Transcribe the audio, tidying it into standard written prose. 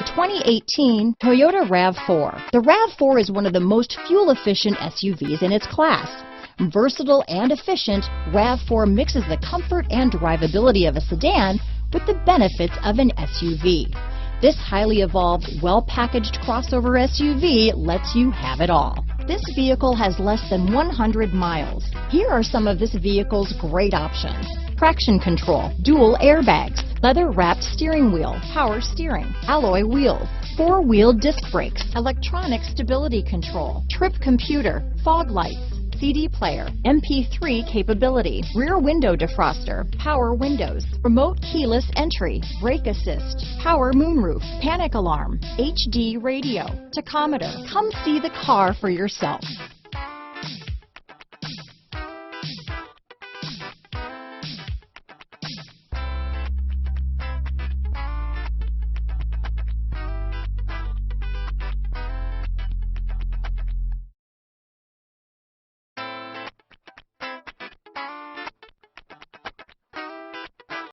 2018 Toyota RAV4. The RAV4 is one of the most fuel-efficient SUVs in its class. Versatile and efficient, RAV4 mixes the comfort and drivability of a sedan with the benefits of an SUV. This highly evolved, well-packaged crossover SUV lets you have it all. This vehicle has less than 100 miles. Here are some of this vehicle's great options: traction control, dual airbags, leather-wrapped steering wheel, power steering, alloy wheels, four-wheel disc brakes, electronic stability control, trip computer, fog lights, CD player, MP3 capability, rear window defroster, power windows, remote keyless entry, brake assist, power moonroof, panic alarm, HD radio, tachometer. Come see the car for yourself.